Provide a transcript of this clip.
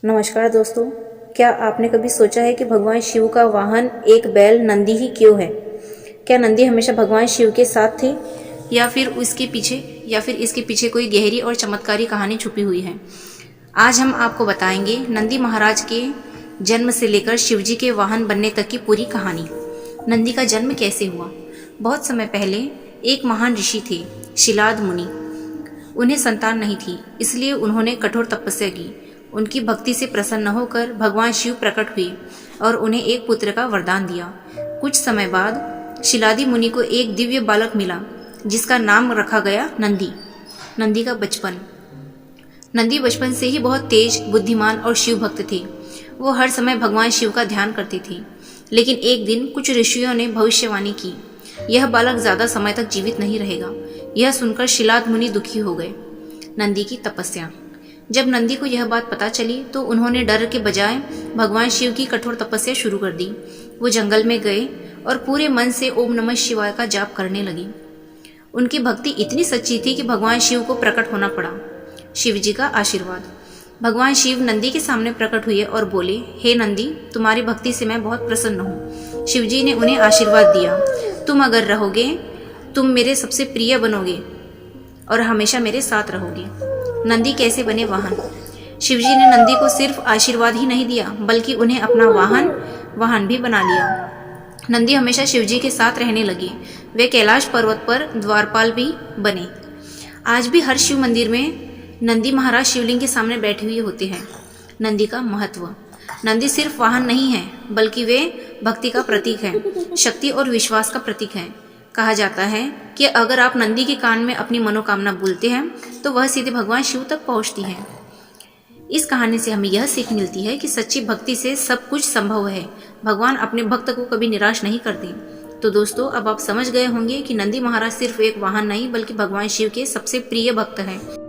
नमस्कार दोस्तों, क्या आपने कभी सोचा है कि भगवान शिव का वाहन एक बैल नंदी ही क्यों है? क्या नंदी हमेशा भगवान शिव के साथ थे या फिर इसके पीछे कोई गहरी और चमत्कारी कहानी छुपी हुई है? आज हम आपको बताएंगे नंदी महाराज के जन्म से लेकर शिवजी के वाहन बनने तक की पूरी कहानी। नंदी का जन्म कैसे हुआ? बहुत समय पहले एक महान ऋषि थे, शिलाद मुनि। उन्हें संतान नहीं थी, इसलिए उन्होंने कठोर तपस्या की। उनकी भक्ति से प्रसन्न होकर भगवान शिव प्रकट हुए और उन्हें एक पुत्र का वरदान दिया। कुछ समय बाद शिलादी मुनि को एक दिव्य बालक मिला, जिसका नाम रखा गया नंदी। नंदी बचपन से ही बहुत तेज, बुद्धिमान और शिव भक्त थे। वो हर समय भगवान शिव का ध्यान करते थे। लेकिन एक दिन कुछ ऋषियों ने भविष्यवाणी की, यह बालक ज्यादा समय तक जीवित नहीं रहेगा। यह सुनकर शिलाद मुनि दुखी हो गए। नंदी की तपस्या। जब नंदी को यह बात पता चली तो उन्होंने डर के बजाय भगवान शिव की कठोर तपस्या शुरू कर दी। वो जंगल में गए और पूरे मन से ओम नमः शिवाय का जाप करने लगे। उनकी भक्ति इतनी सच्ची थी कि भगवान शिव को प्रकट होना पड़ा। शिव जी का आशीर्वाद। भगवान शिव नंदी के सामने प्रकट हुए और बोले, हे नंदी, तुम्हारी भक्ति से मैं बहुत प्रसन्न हूँ। शिव जी ने उन्हें आशीर्वाद दिया, तुम अगर रहोगे, तुम मेरे सबसे प्रिय बनोगे और हमेशा मेरे साथ रहोगे। नंदी कैसे बने वाहन? शिवजी ने नंदी को सिर्फ आशीर्वाद ही नहीं दिया, बल्कि उन्हें अपना वाहन भी बना लिया। नंदी हमेशा शिवजी के साथ रहने लगे। वे कैलाश पर्वत पर द्वारपाल भी बने। आज भी हर शिव मंदिर में नंदी महाराज शिवलिंग के सामने बैठे हुए होते हैं। नंदी का महत्व। नंदी सिर्फ वाहन नहीं है, बल्कि वे भक्ति का प्रतीक है, शक्ति और विश्वास का प्रतीक है। कहा जाता है कि अगर आप नंदी के कान में अपनी मनोकामना बोलते हैं तो वह सीधे भगवान शिव तक पहुंचती है। इस कहानी से हमें यह सीख मिलती है कि सच्ची भक्ति से सब कुछ संभव है। भगवान अपने भक्त को कभी निराश नहीं करते। तो दोस्तों, अब आप समझ गए होंगे कि नंदी महाराज सिर्फ एक वाहन नहीं, बल्कि भगवान शिव के सबसे प्रिय भक्त हैं।